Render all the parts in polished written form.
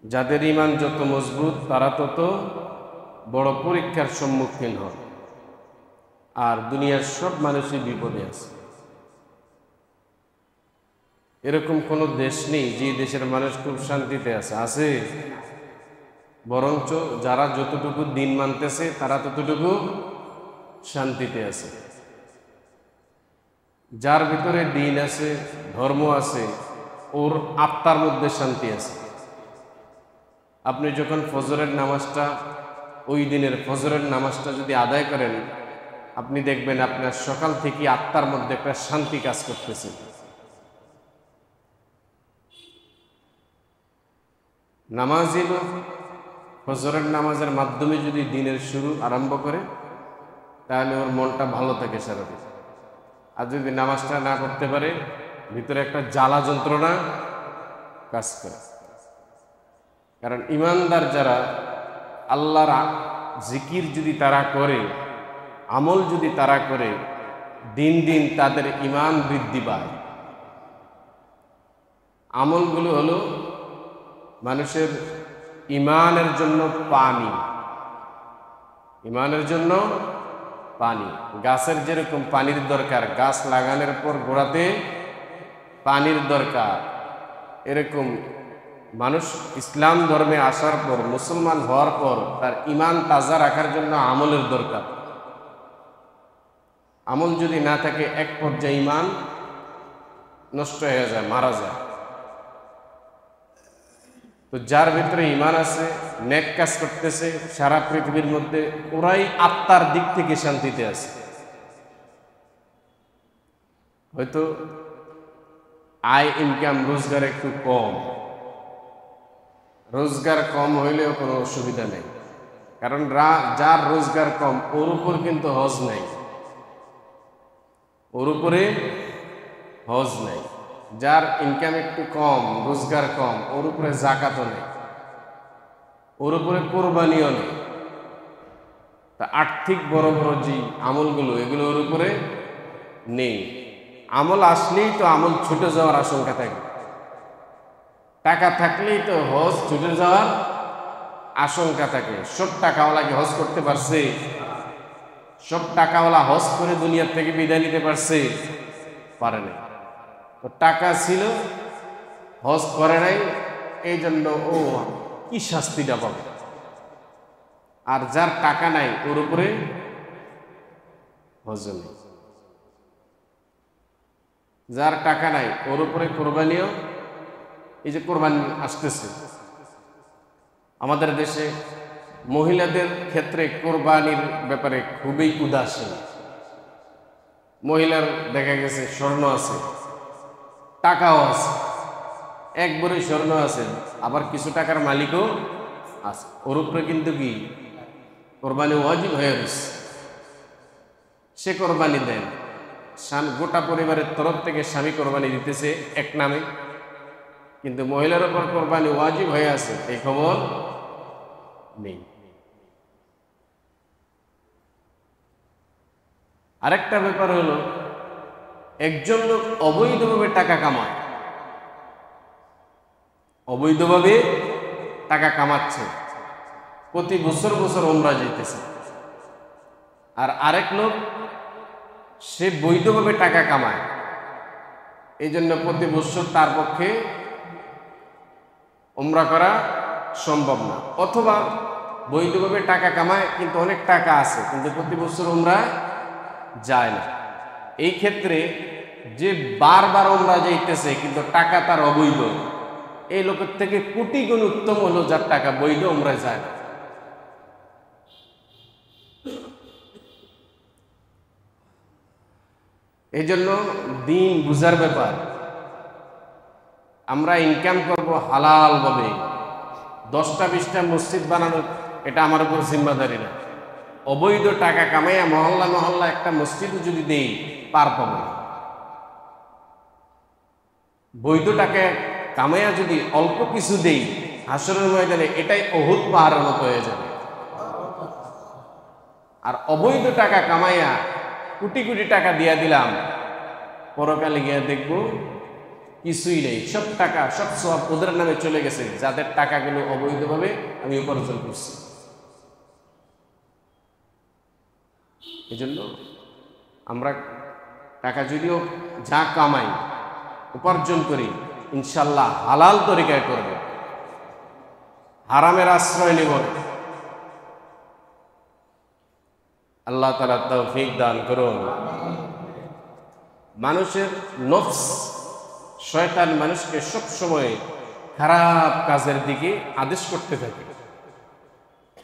যাদের ঈমান যত মজবুত তারা তত বড় পরীক্ষার সম্মুখীন হয়। আর দুনিয়ার সব মানুষই বিপদে আছে। এরকম কোনো দেশ নেই যে দেশের মানুষ খুব শান্তিতে আছে? বরঞ্চ যারা যতটুকু দিন মানতেছে তারা ততটুকু শান্তিতে আছে। যার ভিতরে দিন আছে, ধর্ম আছে, ওর আত্মার মধ্যে শান্তি আছে। আপনি যখন ফজরের নামাজটা, ওই দিনের ফজরের নামাজটা যদি আদায় করেন, আপনি দেখবেন আপনার সকাল থেকে আত্মার মধ্যে একটা শান্তি কাজ করতেছে। নামাজি লোক ফজরের নামাজের মাধ্যমে যদি দিনের শুরু আরম্ভ করে, তাহলে ওর মনটা ভালো থাকে সারাদিন। আর যদি নামাজটা না করতে পারে, ভিতরে একটা জ্বালা যন্ত্রণা কাজ করে। কারণ ইমানদার যারা, আল্লাহর জিকির যদি তারা করে, আমল যদি তারা করে, দিন দিন তাদের ঈমান বৃদ্ধি পায়। আমলগুলো হলো মানুষের ঈমানের জন্য পানি। ঈমানের জন্য পানি। গাছের যেরকম পানির দরকার, গাছ লাগানোর পর গোড়াতে পানির দরকার, এরকম মানুষ ইসলাম ধর্মে আসার পর, মুসলমান হওয়ার পর তার ঈমান তাজা রাখার জন্য আমলের দরকার। আমল যদি না থাকে, এক পর্যায়ে ঈমান নষ্ট হয়ে যায়, মারা যায়। তো যার ভিতরে ঈমান আছে, নেক কাজ করতেছে, সারা পৃথিবীর মধ্যে ওরাই আত্মার দিক থেকে শান্তিতে আছে। হয়তো আয় ইনকাম রোজগার একটু কম, রোজগার কম হইলেও কোনো অসুবিধা নেই। কারণ যার রোজগার কম, ওর উপর কিন্তু হজ নেই, ওর উপরে হজ নেই। যার ইনকাম একটু কম, রোজগার কম, ওর উপরে যাকাতও নেই, ওর উপরে কোরবানিও নেই। তা আর্থিক বড় বড় যে আমলগুলো, এগুলো ওর উপরে নেই। আমল আসলেই তো আমল ছুটে যাওয়ার আশঙ্কা থাকে। টাকা থাকলেই তো হজ ছুটে যাওয়ার আশঙ্কা থাকে। সব টাকাওয়ালা কি হজ করতে পারছে? সব টাকাওয়ালা হজ করে দুনিয়ার থেকে বিদায় নিতে পারছে? পারে নাই। তো টাকা ছিল, হজ করে নাই, এই জন্য ও কি শাস্তিটা পাবে। আর যার টাকা নাই, ওর উপরে হজ নেই। যার টাকা নাই, ওর উপরে কোরবানিও, এই যে কোরবানি আসতেছে, আমাদের দেশে মহিলাদের ক্ষেত্রে কোরবানির ব্যাপারে খুবই উদাসীন। মহিলার দেখা গেছে স্বর্ণ আছে, টাকাও আছে, একবারে স্বর্ণ আছে, আবার কিছু টাকার মালিকও আছে, ওর উপরে কিন্তু কি কোরবানি ওয়াজিব হয়ে গেছে। সে কোরবানি দেন, গোটা পরিবারের তরফ থেকে স্বামী কোরবানি দিতেছে এক নামে, কিন্তু মহিলার উপর কোরবানি ওয়াজিব হয়ে আছে এই খবর নেই। আরেকটা ব্যাপার হলো, একজন লোক অবৈধভাবে টাকা কামায়, অবৈধভাবে টাকা কামাচ্ছে, প্রতি বছর বছর ওমরা যেতেছে। আর আরেক লোক, সে বৈধভাবে টাকা কামায়, এই জন্য প্রতি বছর তার পক্ষে ওমরা করা সম্ভব না। অথবা বৈধভাবে টাকা কামায় কিন্তু অনেক টাকা আছে, কিন্তু প্রতি বছর ওমরা যায় না। এই ক্ষেত্রে যে বারবার ওমরা যাইতেছে কিন্তু টাকা তার অবৈধ, এই লোকের থেকে কোটি গুণ উত্তম হলো যার টাকা বৈধ, ওমরা যায় না। এই জন্য দিন বুঝার ব্যাপার। আমরা ইনকাম করব হালাল ভাবে, 10টা 20টা মসজিদ বানানো এটা আমার উপর জিম্মাদারি না। অবৈধ টাকা কামাইয়া মহল্লা মহল্লা একটা মসজিদ যদি দেই, পার পাবো না। বৈধ টাকা কামাইয়া যদি অল্প কিছু দেই, হাসরের ময়দানে এটাই উহুদ পাহাড়ের মতো হয়ে যাবে। আর অবৈধ টাকা কামাইয়া কোটি কোটি টাকা দিয়া দিলাম, পরকালে গিয়ে দেখবো কিছুই নেই, সব টাকা সব সব ওদের নামে চলে গেছে, যাদের টাকাগুলো অবৈধভাবে আমি উপার্জন করছি। এই জন্য আমরা টাকা যদিও যা কামাই উপার্জন করি, ইনশাল্লাহ হালাল তরিকায় করব, হারামের আশ্রয় নেব। আল্লাহ তাআলা তৌফিক দান করুন। মানুষের নফস, শয়তান মানুষকে সবসময় খারাপ কাজের দিকে আদেশ করতে থাকে,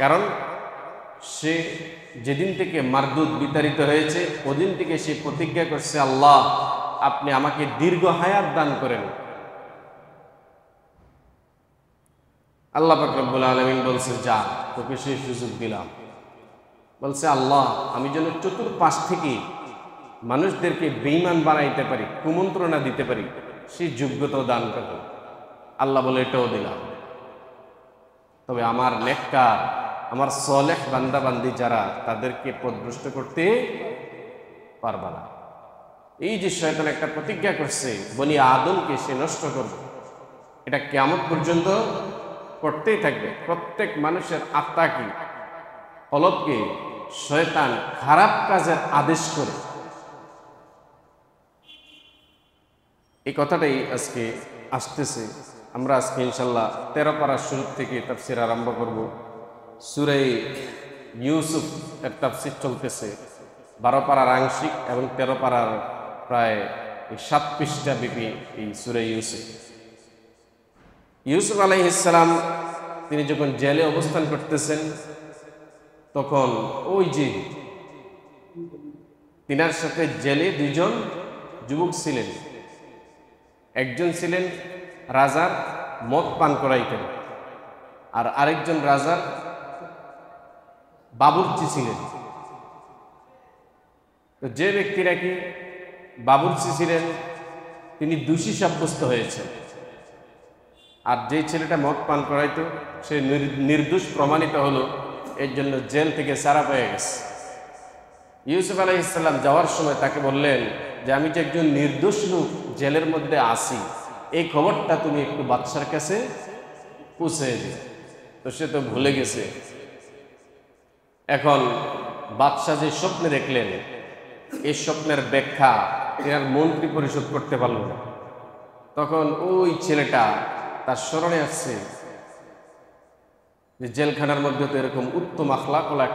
কারণ সে যেদিন থেকে মারদুদ বিতাড়িত হয়েছে ওদিন থেকে সে প্রতিজ্ঞা করছে, আল্লাহ আপনি আমাকে দীর্ঘ হায়াত দান করেন। আল্লাহ পাক রব্বুল আলামিন বলছে, যা তোকে সেই সুযোগ দিলাম। বলছে, আল্লাহ আমি যেন চতুর্পাশ থেকে মানুষদেরকে বেঈমান বানাইতে পারি, কুমন্ত্রণা দিতে পারি, সেই যোগ্যতাও দান করেন। আল্লাহ বলে, এটাও দিলাম, তবে আমার নেককার, আমার সলেহ বান্দা বান্দি যারা, তাদেরকে পথভ্রষ্ট করতে পারবা না। এই যে শয়তান একটা প্রতিজ্ঞা করছে বনি আদমকে সে নষ্ট করবে, এটা কিয়ামত পর্যন্ত করতেই থাকবে। প্রত্যেক মানুষের আত্মাকে, কলবকে শয়তান খারাপ কাজের আদেশ করে। এই কথাটাই আজকে আসতেছে। আমরা আজকে ইনশাল্লাহ 13 পারার শুরু থেকে তাফসীর আরম্ভ করব। সূরা ইউসুফ এর তাফসীর চলতেছে 12 পারার আংশিক এবং 13 পারার প্রায় 7 পৃষ্ঠা ব্যাপী এই সূরা ইউসুফ। ইউসুফ আলাইহিস সালাম তিনি যখন জেলে অবস্থান করতেছেন, তখন ওই যে তিনার সাথে জেলে 2 জন যুবক ছিলেন। একজন ছিলেন রাজার মদ পান করাইতেন, আর আরেকজন রাজার বাবুর্চি ছিলেন। তো যে ব্যক্তিরা কি বাবুর্চি ছিলেন তিনি দোষী সাব্যস্ত হয়েছেন, আর যে ছেলেটা মদ পান করাইতো সে নির্দোষ প্রমাণিত হলো। এর জন্য জেল থেকে ছাড়া পেয়ে গেছে। ইউসুফ আলাইহিস সালাম যাওয়ার সময় তাকে বললেন যে আমি যে একজন নির্দোষ লোক জেলের মধ্যে আছি, এই খবরটা তুমি একটু বাদশার কাছে পৌঁছে দিও। তো সে তো ভুলে গেছে। এখন বাদশাহ যে স্বপ্নে দেখলেন, এই স্বপ্নের ব্যাখ্যা এর মন্ত্রী পরিশোধ করতে পারল না। তখন ওই ছেলেটা তার স্মরণে আসছে যে জেলখানার মধ্যে তো এরকম উত্তম আখলাকওয়ালা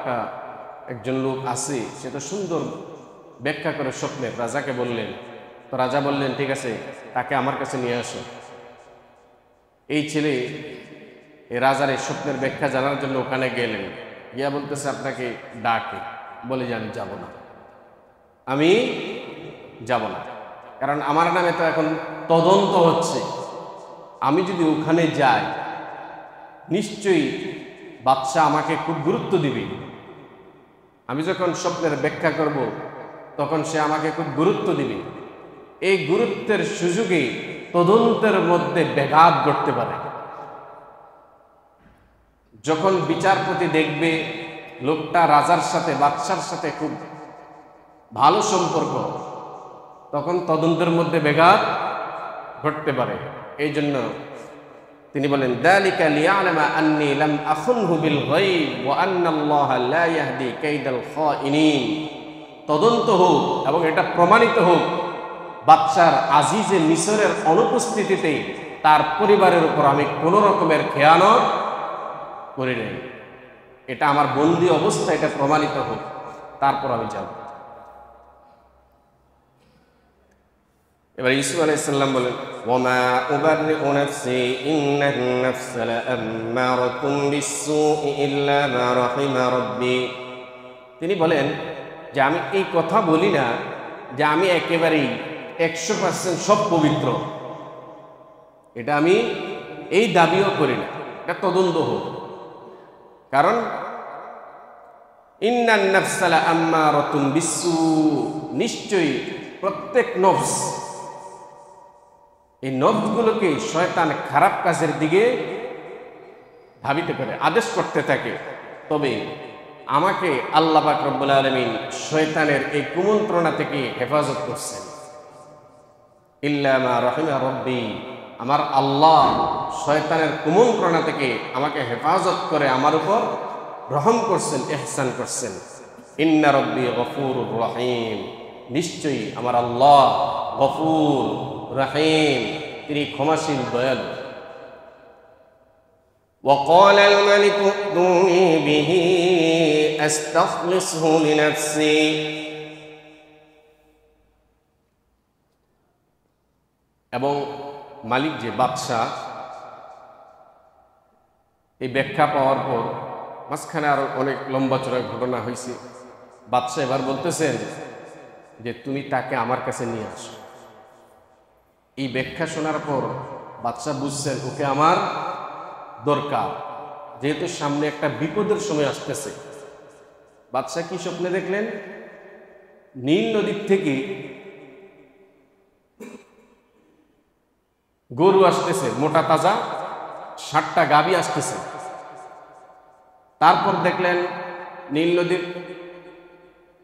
একজন লোক আছে, সে তো সুন্দর ব্যাখ্যা করে স্বপ্নে রাজাকে বললেন। তো রাজা বললেন, ঠিক আছে, তাকে আমার কাছে নিয়ে আসো। এই ছেলে এই রাজার এই স্বপ্নের ব্যাখ্যা জানার জন্য ওখানে গেলেন। গিয়া বলতেছে, আপনাকে ডাকে। বলে যে আমি যাব না, আমি যাব না, কারণ আমার নামে তো এখন তদন্ত হচ্ছে। আমি যদি ওখানে যাই নিশ্চয়ই বাদশাহ আমাকে খুব গুরুত্ব দিবে। আমি যখন স্বপ্নের ব্যাখ্যা করব তখন সে আমাকে খুব গুরুত্ব দিবে। এই গুরুত্বের সুযোগে তদন্তের মধ্যে ব্যাঘাত ঘটতে পারে। যখন বিচারপতি দেখবে লোকটা রাজার সাথে, বাদশার সাথে খুব ভালো সম্পর্ক, তখন তদন্তের মধ্যে ব্যাঘাত ঘটতে পারে। এই জন্য তিনি বলেন, যালিকা লিয়ালামা আন্নী লাম আখুনহু বিল গায়ব ওয়া আন্নাল্লাহা লা ইয়াহদি কাইদাল খাইনিন। তদন্ত হোক এবং এটা প্রমাণিত হোক বাদশার আজিজে মিসরের অনুপস্থিতিতে তার পরিবারের উপর আমি কোনো রকমের খেয়ানত করি নাই। এটা আমার বন্দী অবস্থা, এটা প্রমাণিত হোক, তারপর আমি যাব। এবার ইউসুফ আলাইহিস সালাম বলেন, ওয়ামা উবাররিউ নাফসি ইন্নান নাফসা লাআম্মারাতুম বিসসুই ইল্লা মা রাহিমা রাব্বি। তিনি বলেন যে আমি এই কথা বলি না যে আমি একেবারেই 100% সব পবিত্র, এটা আমি এই দাবিও করি না। এটা তদন্ত হোক, কারণ ইন্নান নাফসা লাআম্মারাতুম বিসসু, নিশ্চয়ই প্রত্যেক নফস, এই নফসগুলোকে শয়তান খারাপ কাজের দিকে ধাবিত করে, আদেশ করতে থাকে। তবে আমাকে আল্লাহ পাক রব্বুল আলামিন শয়তানের এই কুমন্ত্রণা থেকে হেফাজত করছেন। ইল্লা মা রাহিমা রব্বি, আমার আল্লাহ শয়তানের কুমন্ত্রণা থেকে আমাকে হেফাজত করে আমার উপর রহম করছেন, ইহসান করছেন। ইন্না রব্বি গফুরুর রহিম, নিশ্চয়ই আমার আল্লাহ গফুর রহিম, তিনি ক্ষমাশীল দয়ালু। وقال الملك ائتوني به أستخلصه لنفسي, এবং মালিক যে বাদশাহ, এই ব্যাখ্যা পাওয়ার পর মাঝখানে আরো অনেক লম্বা চড়া ঘটনা হয়েছে। বাদশাহ এবার বলতেছেন যে তুমি তাকে আমার কাছে নিয়ে আসো। এই ব্যাখ্যা শোনার পর বাদশাহ বুঝছেন ওকে আমার দরকার, যেহেতু সামনে একটা বিপদের সময় আসতেছে। বাদশাহ কি স্বপ্নে দেখলেন? নীল নদীর থেকে গরু আসতেছে, মোটা তাজা 60টা গাভী আসতেছে। তারপর দেখলেন নীল নদীর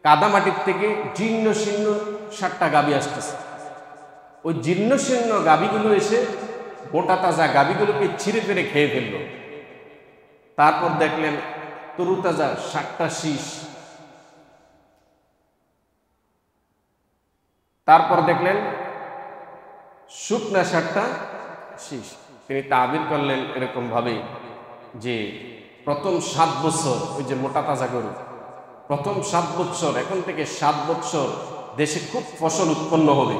কাদামাটির থেকে জীর্ণ শীর্ণ 60টা গাভী আসতেছে। ওই জীর্ণ শীর্ণ গাভীগুলো এসে মোটা তাজা গাভীগুলোকে ছিঁড়ে ফেড়ে খেয়ে ফেলল। তারপর দেখলেন তরুতাজা 60টা শীষ। তারপর দেখলেন শুকনা 60টা শীষ। তিনি তাবির করলেন এরকম ভাবে যে প্রথম 7 বছর, ওই যে মোটা তাজা গরু, প্রথম 7 বছর, এখন থেকে 7 বছর দেশে খুব ফসল উৎপন্ন হবে,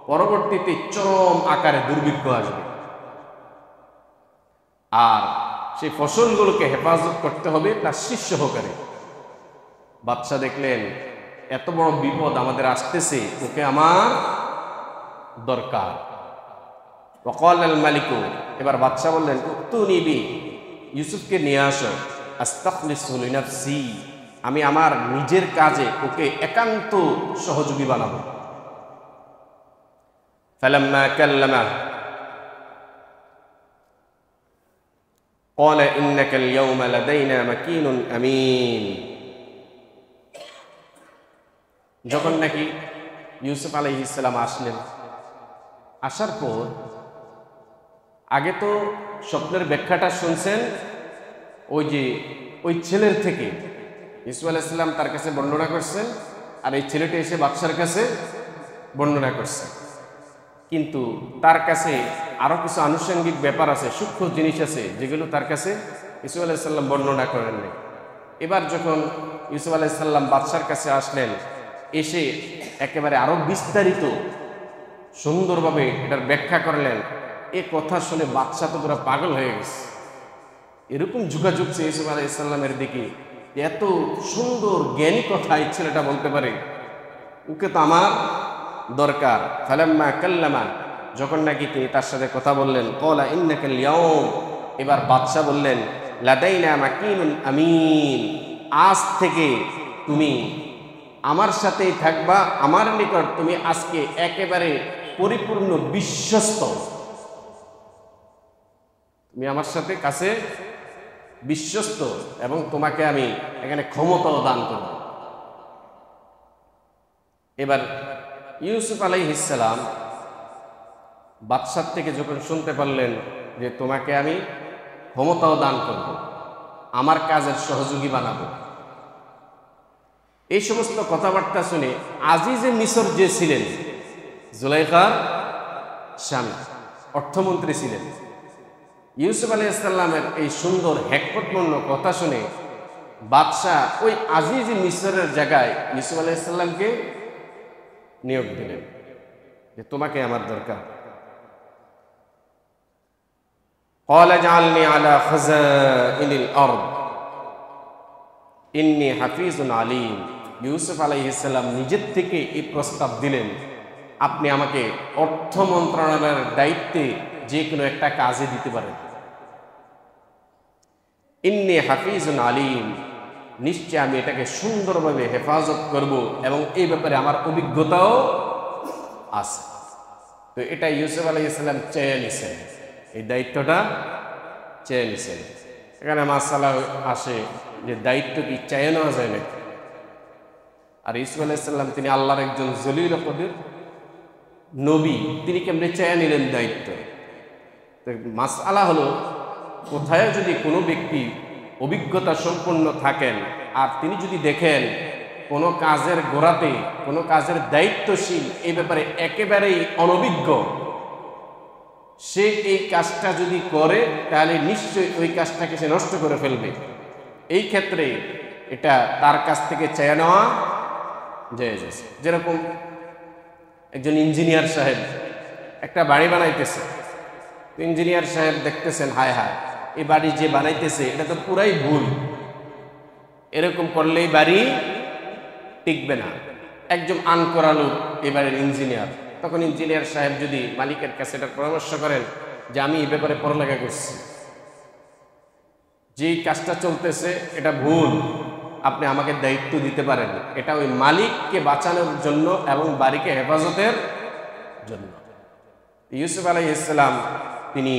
পরবর্তীতে চরম আকারে দুর্ভিক্ষ আসবে, আর সেই ফসলগুলোকে হেফাজত করতে হবে তার শীষ সহকারে। বাদশাহ দেখলেন এত বড় বিপদ আমাদের আসতেছে, ওকে আমার দরকার। ওয়াকাল আল মালিক, এবার বাদশাহ বললেন উক্তুনি বি, ইউসুফকে নিয়ে আসো, আস্তাখলিসু লিনাফসি, আমি আমার নিজের কাজে ওকে একান্ত সহযোগী বানাবো। ফালাম্মা কাল্লামা ক্বালা ইন্নাকাল ইয়াওমা লাদাইনা মাকিনুন আমিন। যখন নাকি ইউসুফ আলাইহিস সালাম আসলেন, আসার পর আগে তো স্বপ্নের ব্যাখ্যাটা শুনছেন ওই ছেলের থেকে, ইউসুফ আলাইহিস সালাম তার কাছে বর্ণনা করছেন, আর এই ছেলেটা এসে বাদশার কাছে বর্ণনা করছে। কিন্তু তার কাছে আরো কিছু আনুষঙ্গিক ব্যাপার আছে, সূক্ষ্ম জিনিস আছে, যেগুলো তার কাছে ইউসুফ আলাইহিস সালাম বর্ণনা করেননি। এবার যখন ইউসুফ আলাইহিস সালাম বাদশার কাছে আসলেন, এসে একেবারে আরো বিস্তারিত সুন্দরভাবে এটার ব্যাখ্যা করলেন। এ কথা শুনে বাদশা তো পুরো পাগল হয়ে গেছে। এরকম ঝুঁকাঝুঁক ইউসুফ আলাইহিস সালামের দিকে, এত সুন্দর জ্ঞানী কথা এই ছেলেটা বলতে পারে, ওকে তো আমার দরকার। ফালাম্মা কাল্লামা, যখন নাকি তিনি তার সাথে কথা বললেন, ক্বালা ইন্নাকাল ইয়াওম, এবার বাদশা বললেন লাদাইনা মাকিনুন আমিন, আজ থেকে তুমি আমার সাথেই থাকবা, আমার নিকট তুমি আজকে একেবারে পরিপূর্ণ বিশ্বস্ত, তুমি আমার সাথে কাছে বিশ্বস্ত, এবং তোমাকে আমি এখানে ক্ষমতাও দান করব। এবার ইউসুফ আলাইহিস সালাম বাদশার থেকে যখন শুনতে পারলেন যে তোমাকে আমি ক্ষমতাও দান করব, আমার কাজের সহযোগী বানাবো, এই সমস্ত কথাবার্তা শুনে আজিজে মিসর যে ছিলেন, জুলাইখার স্বামী, অর্থমন্ত্রী ছিলেন, ইউসুফ আলাইহিস সালামের এই সুন্দর হেকমতপূর্ণ কথা শুনে বাদশাহ ওই আজিজে মিসরের জায়গায় ইউসুফ আলাইহিস সালামকে নিয়োগ দিলেন যে তোমাকে আমার দরকার। ক্বালা জাআলনি আলা খাযাইনিল আরদ ইন্নী হাফিজুন আলীম। ইউসুফ আলাইহিস সালাম নিজের থেকে এই প্রস্তাব দিলেন, আপনি আমাকে অর্থ মন্ত্রণালয়ের দায়িত্বে যে কোনো একটা কাজে দিতে পারেন। ইন্নী হাফিজুন আলীম, নিশ্চয় আমি এটাকে সুন্দরভাবে হেফাজত করব, এবং এই ব্যাপারে আমার অভিজ্ঞতাও আছে। তো এটা ইউসুফ আলাইহিস সালাম চেয়ে নিছেন, এই দায়িত্বটা চেয়ে নিছেন। এখানে মাসালা আসে যে দায়িত্ব কি চেয়ে নেওয়া যায় নাকি? আর ইউসুফ আলাইহিস সালাম তিনি আল্লাহর একজন জলিল কদির নবী, তিনি কেমনে চেয়ে নিলেন দায়িত্ব? তো মাসআলা হলো, কোথায় যদি কোনো ব্যক্তি অভিজ্ঞতা সম্পন্ন থাকেন আর তিনি যদি দেখেন কোনো কাজের গোড়াতে, কোনো কাজের দায়িত্বশীল এই ব্যাপারে একেবারেই অনভিজ্ঞ, সে এই কাজটা যদি করে তাহলে নিশ্চয়ই ওই কাজটাকে সে নষ্ট করে ফেলবে। এই ক্ষেত্রে এটা তার কাছ থেকে চেয়ে নেওয়া জায়েজ আছে। যেরকম একজন ইঞ্জিনিয়ার সাহেব একটা বাড়ি বানাইতেছে, ইঞ্জিনিয়ার সাহেব দেখতেছেন হায় হায় এই বাড়ি যে বানাইতেছে এটা তো পুরাই ভুল, এরকম করলেই বাড়ি টিকবে না। একজন আনকরা লোক এই বাড়ির ইঞ্জিনিয়ার, তখন ইঞ্জিনিয়ার সাহেব যদি মালিকের কাছে এটা পরামর্শ করেন যে আমি এই ব্যাপারে পড়ালেখা করছি, যেই কাজটা চলতেছে এটা ভুল, আপনি আমাকে দায়িত্ব দিতে পারেন, এটা ওই মালিককে বাঁচানোর জন্য এবং বাড়িকে হেফাজতের জন্য। ইউসুফ আলাইহিস সালাম তিনি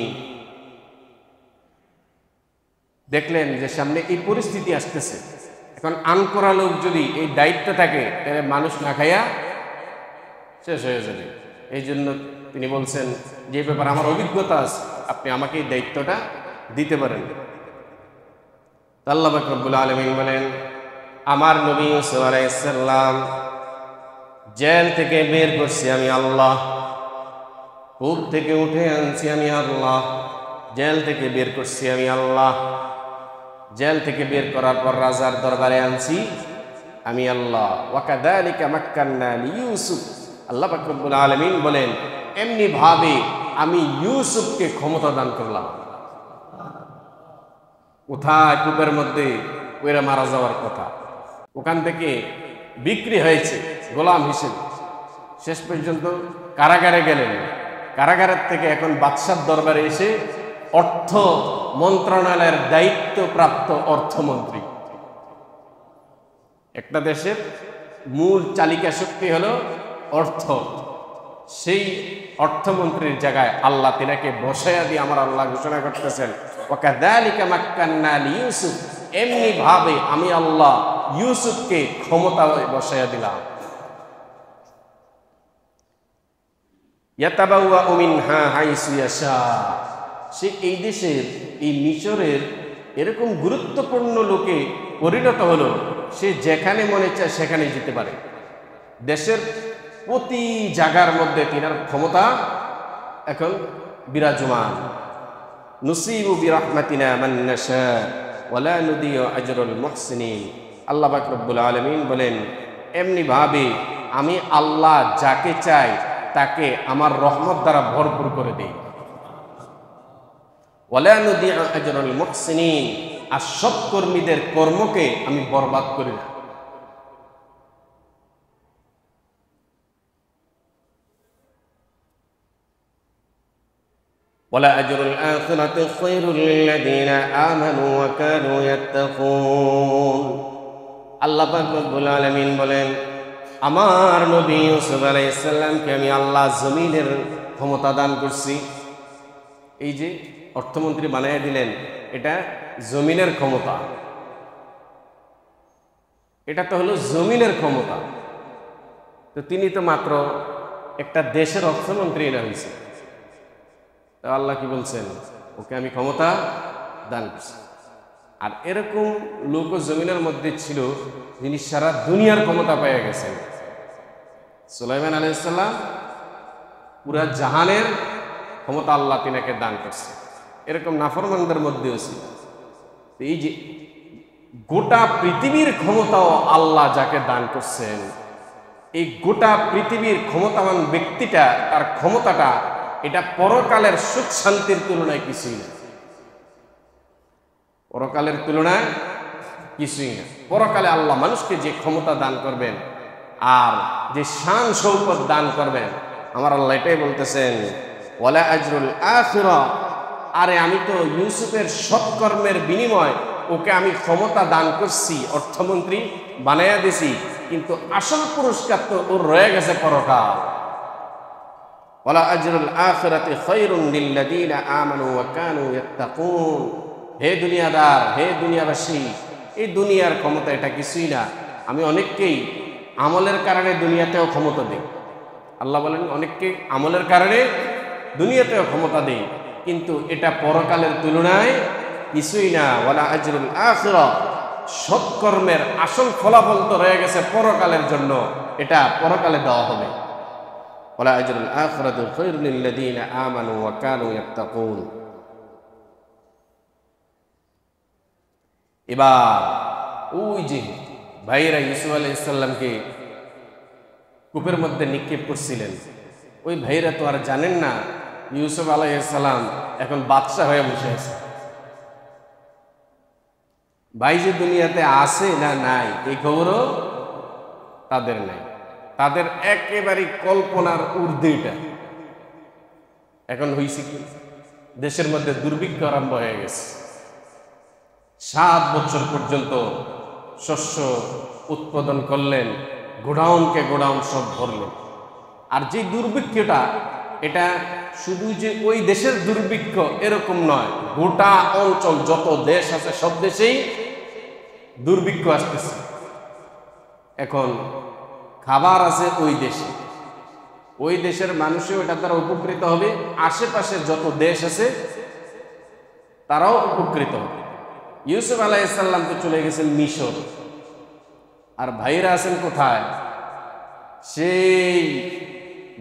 দেখলেন যে সামনে এই পরিস্থিতি আসতেছে, এখন আনকরা লোক যদি এই দায়িত্ব থাকে তাহলে মানুষ না খাইয়া শেষ হয়ে যাবে। এই জন্য তিনি বলছেন যে ব্যাপারে আমার অভিজ্ঞতা আছে, আপনি আমাকে এই দায়িত্বটা দিতে পারেন। আল্লাহ পাক রব্বুল আলামিন বলেন, আমার নবী ইউসুফ আলাইহিস সালাম জেল থেকে বের করছি আমি আল্লাহ, কূপ থেকে উঠে আনছি আমি আল্লাহ, জেল থেকে বের করছি আমি আল্লাহ, জেল থেকে বের করার পর রাজার দরবারে আনছি আমি আল্লাহ। ওয়া কাযালিকা মাক্কান্না লিইউসুফ, আল্লাহ পাক রব্বুল আলামিন বলেন এমনি ভাবে আমি ইউসুফকে ক্ষমতা দান করলাম। কোথায়? কূপের মধ্যে ওরা মারা যাওয়ার কথা, ওখান থেকে বিক্রি হয়েছে গোলাম হিসেবে, শেষ পর্যন্ত কারাগারে গেলেন, কারাগারের থেকে এখন বাদশার দরবারে এসে অর্থ মন্ত্রণালয়ের দায়িত্বপ্রাপ্ত অর্থমন্ত্রী। একটা দেশের মূল চালিকা শক্তি হলো অর্থ, সেই অর্থমন্ত্রীর জায়গায় আল্লাহ তিনাকে বসায়া দিয়ে আমার আল্লাহ ঘোষণা করতেছেন ওয়া কাযালিকা মাক্কান্না লিইউসুফ, এমনি ভাবে আমি আল্লাহ ইউসুফকে ক্ষমতায় বসায়া দিলাম। ইয়াতাবাওয়াউ মিনহা হাইসু ইয়াশা, সে এই দেশের এই মিশরের এরকম গুরুত্বপূর্ণ লোকে পরিণত হলো, সে যেখানে মনে চায় সেখানে যেতে পারে। দেশের প্রতি জায়গার মধ্যে তিনার ক্ষমতা এখন বিরাজমান। নুসিবু বিরাহমাতিনা মান নাশা ওয়া লা নুদিউ আজরুল মুহসিনিন, আল্লাহ পাক রব্বুল আলামিন বলেন এমনি ভাবে আমি আল্লাহ যাকে চাই তাকে আমার রহমত দ্বারা ভরপুর করে দেই। ওয়া লা নুদিউ আজরুল মুহসিনিন, আর সৎ কর্মীদের কর্মকে আমি বরবাদ করি না। ওয়ালা আজরুল আখিরাতি খায়রুল লিল্লাযিনা আমানু ওয়া কানু ইয়াত্তাকুন, আল্লাহ পাক রব্বুল আলামিন বলেন আমার নবী ইউসুফ আলাইহিস সালামকে আমি আল্লাহ জমিনের ক্ষমতা দান করছি। এই যে অর্থমন্ত্রী বানাইয়া দিলেন, এটা জমিনের ক্ষমতা, এটা তো হলো জমিনের ক্ষমতা। তো তিনি তো মাত্র একটা দেশের অর্থমন্ত্রী না হয়েছে, তো আল্লাহ কি বলছেন ওকে আমি ক্ষমতা দান করছি। আর এরকম লোক জমিনের মধ্যে ছিল যিনি সারা দুনিয়ার ক্ষমতা পেয়ে গেছেন। সুলাইমান আলাইহিস সালাম পুরা জাহানের ক্ষমতা আল্লাহ তিনাকে দান করছে, এরকম নাফরমানদের মধ্যেও ছিল। এই যে গোটা পৃথিবীর ক্ষমতাও আল্লাহ যাকে দান করছেন, এই গোটা পৃথিবীর ক্ষমতাবান ব্যক্তিটা তার ক্ষমতাটা এটা পরকালের সুখ শান্তির তুলনায় কিছুই না, পরকালের তুলনায় কিছুই না। পরকালে আল্লাহ মানুষকে যে ক্ষমতা দান করবেন আর যে শান শৌকত দান করবেন, আমার আল্লাহ এটাই বলতেছেন ওয়ালা আজরুল আখিরা, আরে আমি তো ইউসুফের সৎকর্মের বিনিময় ওকে আমি ক্ষমতা দান করছি, অর্থমন্ত্রী বানাইয়া দিছি, কিন্তু আসল পুরস্কার তো ওর রয়ে গেছে পরকাল। ওয়ালা আজরুল আখিরাতি খায়রুন লিল্লাযিনা আমানু ওয়া কানু ইয়াত্তাকুন, হে দুনিয়াদার, হে দুনিয়াবাসী, এই দুনিয়ার ক্ষমতা এটা কিছুই না। আমি অনেককেই আমলের কারণে দুনিয়াতেও ক্ষমতা দিই, আল্লাহ বলেন অনেককে আমলের কারণে দুনিয়াতেও ক্ষমতা দেই, কিন্তু এটা পরকালের তুলনায় কিছুই না। ওয়ালা আজরুল আখিরাহ, সৎকর্মের আসল ফলাফল তো রয়ে গেছে পরকালের জন্য, এটা পরকালে দেওয়া হবে। ওয়ালা আজরুল আখিরাতু খায়রুল লিল্লাযীনা আমানু ওয়া কানু ইয়াত্তাকুন। এবার ওই যে ভাইরা ইউসুফ আলাইহিস সালামকে কূপের মধ্যে নিক্ষেপ করছিলেন, ওই ভাইরা তো আর জানেন না ইউসুফ আলাইহিস সালাম এখন বাদশা হয়ে বসে আছে। ভাই যে দুনিয়াতে আছে না নাই এই খবরও তাদের নাই, তাদের একেবারে কল্পনার ঊর্ধ্বে এটা। এখন হয়েছে কি, দেশের মধ্যে দুর্ভিক্ষ আরম্ভ হয়ে গেছে। 7 বছর পর্যন্ত শস্য উৎপাদন করলেন, গোডাউনকে গোডাউন সব ভরলেন। আর যে দুর্ভিক্ষটা, এটা শুধু যে ওই দেশের দুর্ভিক্ষ এরকম নয়, গোটা অঞ্চল যত দেশ আছে সব দেশেই দুর্ভিক্ষ আসতেছে। এখন খাবার আছে ওই দেশে, ওই দেশের মানুষও এটা দ্বারা উপকৃত হবে, আশেপাশে যত দেশ আছে তারাও উপকৃত হবে। ইউসুফ আলাইহিস সালাম তো চলে গেছেন মিশর, আর ভাইরা আছেন কোথায়? সেই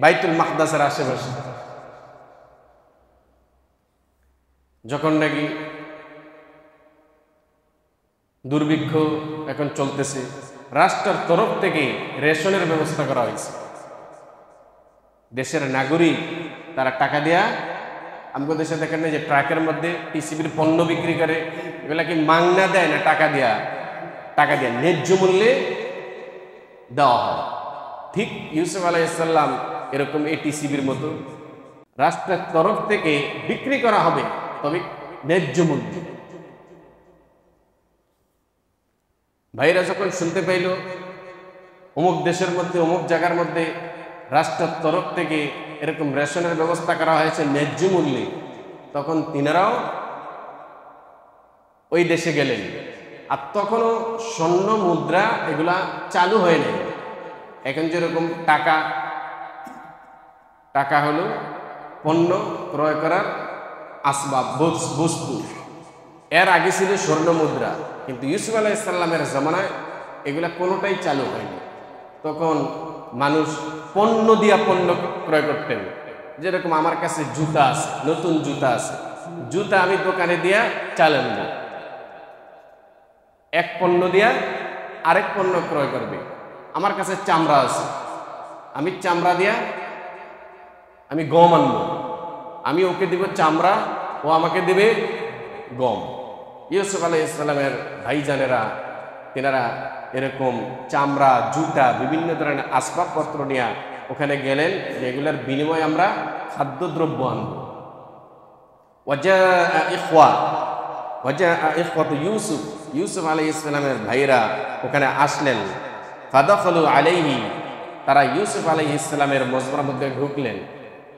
বাইতুল মাকদাসের আশেপাশে। যখন নাকি দুর্ভিক্ষ এখন চলতেছে, রাষ্ট্রের তরফ থেকে রেশনের ব্যবস্থা করা হয়েছে। দেশের নাগরিক তারা টাকা দেয়া, আমাদের দেশে দেখেন না যে ট্রাকের মধ্যে টিসিবির পণ্য বিক্রি করে, এগুলা কি মাংনা দেয় না টাকা দেয়া? টাকা দেয়া ন্যায্য মূল্যে দেওয়া হয়। ঠিক ইউসুফ আলাইহিস সালাম এরকম এই টিসিবির মতো রাষ্ট্রের তরফ থেকে বিক্রি করা হবে, তবে ন্যায্য মূল্যে। ভাইরা যখন শুনতে পাইল অমুক দেশের মধ্যে অমুক জায়গার মধ্যে রাষ্ট্রের তরফ থেকে এরকম রেশনের ব্যবস্থা করা হয়েছে ন্যায্য মূল্যে, তখন তিনারাও ওই দেশে গেলেন। আর তখনও স্বর্ণ মুদ্রা এগুলা চালু হয়ে নেই। এখন যেরকম টাকা হলো পণ্য ক্রয় করার আসবাব বস্তু, এর আগে ছিল স্বর্ণ মুদ্রা, কিন্তু ইউসুফ আলাইহিস সালামের জামানায় এগুলা কোনোটাই চালু হয়নি। তখন মানুষ পণ্য দিয়া পণ্য ক্রয় করতেন। যেরকম আমার কাছে জুতা আছে, নতুন জুতা আছে, জুতা আমি দোকানে দিয়া চালান না, এক পণ্য দিয়া আরেক পণ্য ক্রয় করবে। আমার কাছে চামড়া আছে, আমি চামড়া দিয়া আমি গম আনবো, আমি ওকে দিব চামড়া, ও আমাকে দেবে গম। ইউসুফ আলাইহিস সালামের ভাইজানেরা তেনারা এরকম চামড়া, জুতা, বিভিন্ন ধরনের আসবাবপত্র নিয়ে ওখানে গেলেন, যেগুলোর বিনিময়ে আমরা খাদ্যদ্রব্য আনব। ইউসুফ আলাইহিস সালামের ভাইরা ওখানে আসলেন। ফাদাখালু আলাইহি, তারা ইউসুফ আলাইহিস সালামের মজমার মধ্যে ঢুকলেন।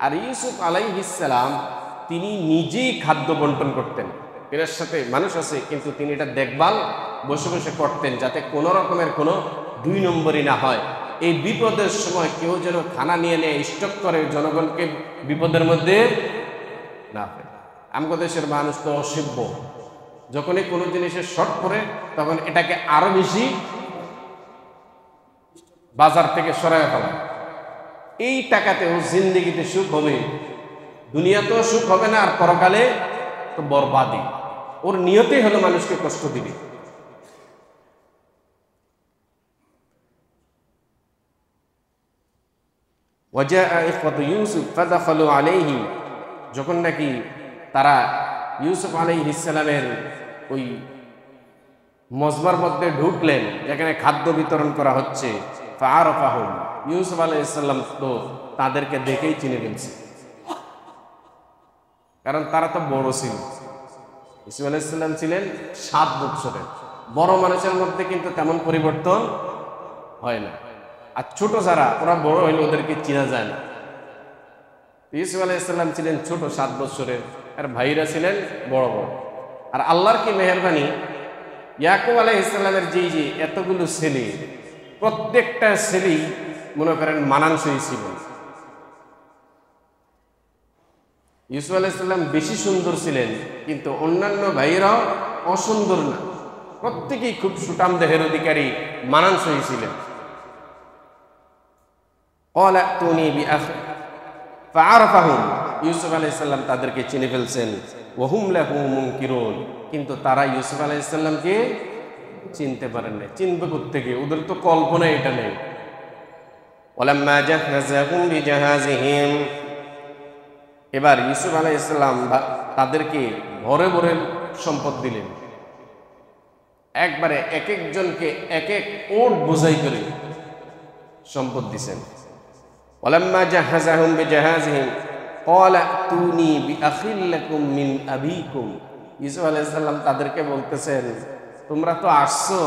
আর ইউসুফ আলাইহিস সালাম তিনি নিজেই খাদ্য বন্টন করতেন। এর সাথে মানুষ আছে, কিন্তু তিনি এটা দেখভাল বসে বসে করতেন, যাতে কোনো রকমের কোনো 2 নম্বরই না হয়। এই বিপদের সময় কেউ যেন খানা নিয়ে স্টক করে জনগণকে বিপদের মধ্যে না হয়। আমাদের দেশের মানুষ তো অসভ্য, যখনই কোনো জিনিসের শর্ট পড়ে তখন এটাকে আরো বেশি বাজার থেকে সরায় ফেলা। এই টাকাতেও জিন্দেগিতে সুখ হবে, দুনিয়াতেও সুখ হবে না, আর পরকালে তো বরবাদি। ওর নিয়তেই হলো মানুষকে কষ্ট দিবে। যখন নাকি তারা ইউসুফ আলাইহিস সালামের ওই মজমার মধ্যে ঢুকলেন, যেখানে খাদ্য বিতরণ করা হচ্ছে, ফাআরাফাহুম, ইউসুফ আলাইহিস সালাম তো তাদেরকে দেখেই চিনে ফেলছে, কারণ তারা তো বড় ছিল। ইউসুফ আলাইহিস সালাম ছিলেন 7 বছরের। বড় মানুষের মধ্যে কিন্তু তেমন পরিবর্তন হয় না, আর ছোট যারা ওরা বড় হইলে ওদেরকে চিনা যায় না। ইউসুফ আলাইহিস সালাম ছিলেন ছোট 7 বছরের, আর ভাইরা ছিলেন বড় বড়। আর আল্লাহর কি মেহেরবানি, ইয়াকুব আলাইহিস সালামের যে এতগুলো ছেলে, প্রত্যেকটা ছেলেই মনে করেন মানানসই ছিল। ইউসুফ আলাইহিস সালাম বেশি সুন্দর ছিলেন, কিন্তু অন্যান্য ভাইয়েরাও অসুন্দর না, প্রত্যেকেই খুব সুঠাম দেহের অধিকারী, মানানসই ছিলেন। ক্বালা তুনি বিআখি ফাআরাফাহুম, ইউসুফ আলাইহিস সালাম তাদেরকে চিনে ফেলছেন। ওয়া হুম লাহু মুনকিরুন, কিন্তু তারা ইউসুফ আলাইহিস সালামকে চিনতে পারেন না। চিনবে কোত্থেকে? ওদের তো কল্পনা এটা নেই। ওয়ালাম্মা জাহ্নাযাহুম বিজাহাযিহিম, এবার ইউসুফ আলাইহিস সালাম তাদেরকে ভরে ভরে সম্পদ দিলেন, একবারে এক একজনকে এক এক ওট বোঝাই করে সম্পদ দিছেন। ওয়ালাম্মা জাহাযাহুম বিজাহাযিহিম ক্বালা তুনি বিআখিল লাকুম মিন আবিকুম, ইউসুফ আলাইহিস সালাম তাদেরকে বলতেছেন, তোমরা তো আসছো,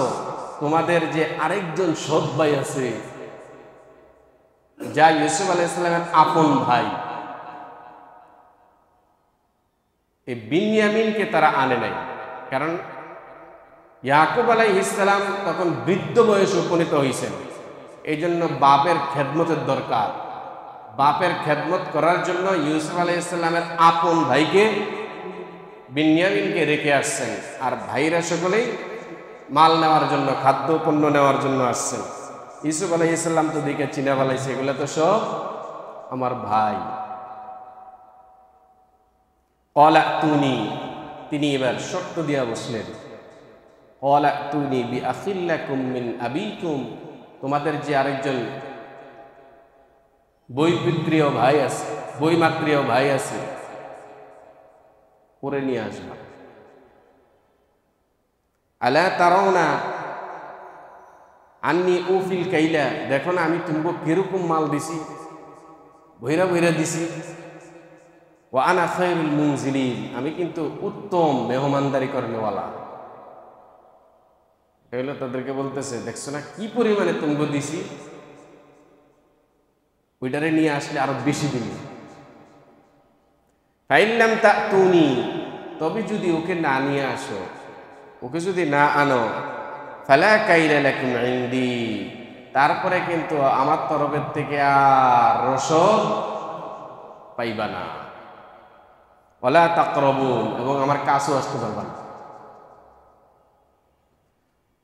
তোমাদের যে আরেকজন সৎ ভাই আছে, যা ইউসুফ আলাইহিস সালামের আপন ভাই, এই বিনয়ামিনকে তারা আনে নাই। কারণ ইয়াকুব আলাইহিস সালাম তখন বৃদ্ধ বয়সে উপনীত হয়েছেন, এই জন্য বাপের খেদমতের দরকার। বাপের খেদমত করার জন্য ইউসুফ আলাইহিস সালামের আপন ভাইকে বিনয়ামিনকে রেখে আসছেন, আর ভাইরা সকলেই মাল নেওয়ার জন্য, খাদ্য পণ্য নেওয়ার জন্য আসছেন। ইউসুফ আলাইহিস সালাম তো দিকে চিনা ফেলাইছে, এগুলো তো সব আমার ভাই। ক্বালা তুনি, তিনি এবার শর্ত দিয়া বসলেন। ক্বালা তুনি বিআখিল লাকুম মিন আবিকুম, তোমাদের যে আরেকজন বৈপিত্রীয় ভাই আছে, বৈমাত্রীয় ভাই আছে, পরে নিয়ে আসবা। আলা তারাউনা আন্নী উফিল কাইলা, দেখো না আমি তুমি কিরকম মাল দিছি, ভৈরা ভৈরা দিছি। ওয়া আনা খায়রুল মুনজিলিন, আমি কিন্তু উত্তম মেহমানদারি করেনওয়ালা। এগুলো তাদেরকে বলতেছে, দেখছো না কি পরিমাণে তুমি দিছি, ওইটারে নিয়ে আসলে আরো বেশি দিন। ফাইল্লাম তাতুনি, তবে যদি ওকে না নিয়ে আসো, ওকে যদি না আনো, ফালা কাইলা লাকুম ইনদি, তারপরে কিন্তু আমার তরফের থেকে আর রসদ পাইবা না। ওয়ালা তাকরাবুন, এবং আমার কাছেও আসতে পারবা না।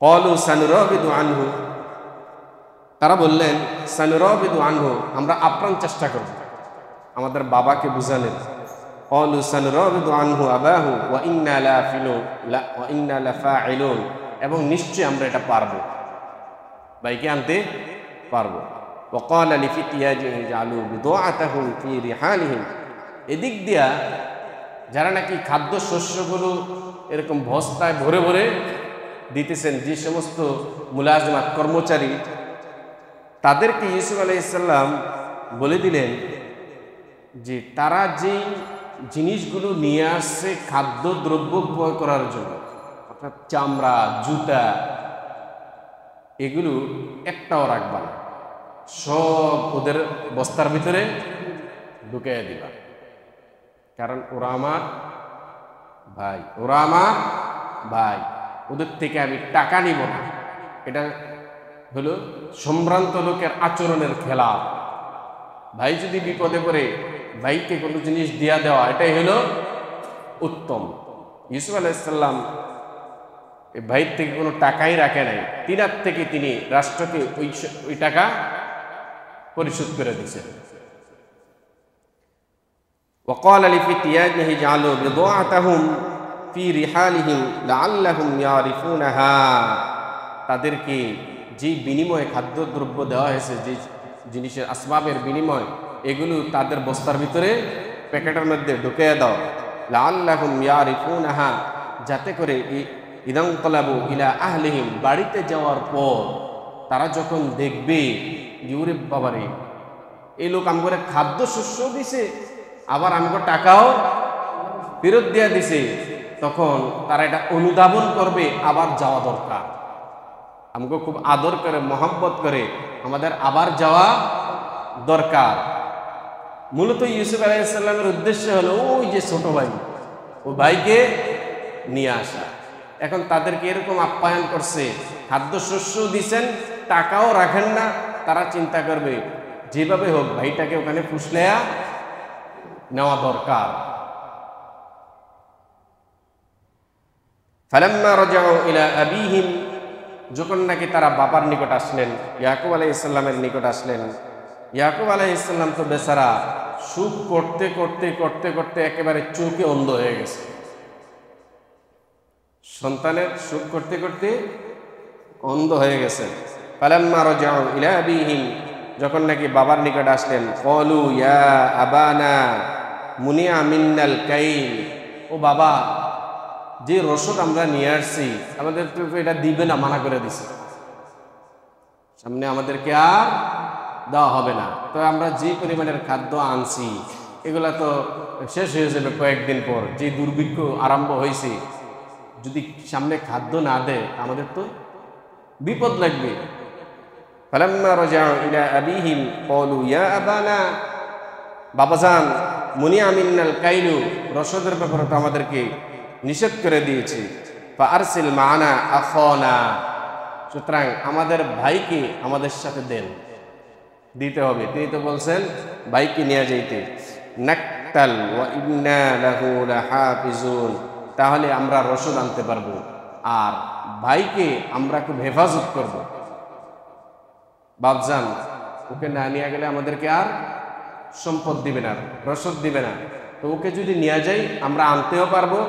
ক্বালু সানুরাবিদু আনহু, তারা বললেন সানুরাবিদু আনহু, আমরা আপ্রাণ চেষ্টা করব আমাদের বাবাকে বুঝালেন। ক্বালু সানুরাবিদু আনহু আবাহু ওয়া ইন্না লাফাইলুন, এবং নিশ্চয়ই আমরা এটা পারবো, ভাইকে আনতে পারবো। ওয়া ক্বালা লিফিতিয়াজিহি জালু বিদআতাহুম ফি রিহালিহিম, এদিক দিয়া যারা নাকি খাদ্য শস্যগুলো এরকম বস্তায় ভরে ভরে দিতেছেন, যে সমস্ত মুলাজমাত কর্মচারী, তাদেরকে ইউসুফ আলাইহিস সালাম বলে দিলেন যে তারা যে জিনিসগুলো নিয়ে আসছে খাদ্য দ্রব্য ক্রয় করার জন্য, অর্থাৎ চামড়া, জুতা, এগুলো একটাও রাখবা না, সব ওদের বস্তার ভিতরে ঢুকাইয়া দিবা। কারণ ওরা আমার ভাই, ওরা আমার ভাই, ওদের থেকে আমি টাকা নিব না। এটা হলো সম্ভ্রান্ত লোকের আচরণের খেলাফ। ভাই যদি বিপদে পড়ে ভাইকে কোনো জিনিস দিয়া দেওয়া, এটাই হলো উত্তম। ইউসুফ আলাইহিস সালাম এই ভাইয়ের থেকে কোনো টাকাই রাখে নাই, তিনার থেকে তিনি রাষ্ট্রকে ওই টাকা পরিশোধ করে দিয়েছেন। وقال لفتيانه اجعلوا بضاعتهم في رحالهم لعلهم يعرفونها, তাদেরকে যে বিনিময়ে খাদ্যদ্রব্য দেওয়া হয়েছে, যে জিনিসের আসবাবের বিনিময়, এগুলো তাদের বস্তার ভিতরে প্যাকেটের মধ্যে ঢুকিয়ে দাও। লাআল্লাহুম ইয়ারিফুনাহা, যাতে করে ইদানকালাবু ইলা আহলিহিম, বাড়িতে যাওয়ার পর তারা যখন দেখবে যে ওরে বাবারে, এই লোক আমগরে খাদ্য শস্য দিছে, আবার আমগো টাকাও ফেরত দিয়া দিছে, তখন তারা এটা অনুধাবন করবে, আবার যাওয়া দরকার। আমগো খুব আদর করে, মহব্বত করে, আমাদের আবার যাওয়া দরকার। মূলত ইউসুফ আলাইহিস সালামের উদ্দেশ্য হলো ওই যে ছোট ভাই, ও ভাইকে নিয়ে আসা। এখন তাদেরকে এরকম আপ্যায়ন করছে, খাদ্যশস্য দিচ্ছেন, টাকাও রাখেন না, তারা চিন্তা করবে যেভাবে হোক ভাইটাকে ওখানে ফুসলেয়া নেওয়া দরকার। ফালাম্মা রাজাউ ইলা আবিহিম, যখন নাকি তারা বাবার নিকট আসলেন, ইয়াকুব আলাইহিস সালামের নিকট আসলেন। ইয়াকুব আলাইহিস সালাম তো বেচারা সুখ করতে করতে করতে করতে একেবারে চোখে অন্ধ হয়ে গেছে। সন্তানের সুখ করতে করতে অন্ধ হয়ে গেছে। ফালাম্মা রাজাউ ইলা আবিহিম, যখন নাকি বাবার নিকট আসলেন, ক্বালু ইয়া আবানা মুনিয়া মিন্নাল কাইল, ও বাবা, যে রসদ আমরা নিয়ে আসছি আমাদের তো এটা দিবে না, মানা করে দিছে, সামনে আমাদেরকে আর দেওয়া হবে না। তো আমরা যে পরিমাণের খাদ্য আনছি এগুলা তো শেষ হয়ে যাবে কয়েকদিন পর। যে দুর্ভিক্ষ আরম্ভ হয়েছে, যদি সামনে খাদ্য না দেয় আমাদের তো বিপদ লাগবে। ফালাম্মা রাজাউ ইলা আবিহিম ক্বালু ইয়া আবানা, বাবাজান, মুনিয়া মিন্নাল কাইলু, রসদের ব্যাপারে তো আমাদেরকে নিষেধ করে দিয়েছে। ফাআরসিল মা'ানা আখানা, সুতরাং আমাদের ভাইকে আমাদের সাথে দেন, দিতে হবে। তিনি তো বলছেন ভাইকে নিয়ে যাইতে। নাকতাল ওয়া ইন্না লাহু লাহাফিজুন, তাহলে আমরা রসদ আনতে পারবো আর ভাইকে আমরা খুব হেফাজত করব। বাপজান, ওকে না নিয়ে গেলে আমাদেরকে আর সম্পদ দিবে না, রসদ দিবে না। তো ওকে যদি নিয়ে যাই আমরা আনতেও পারবো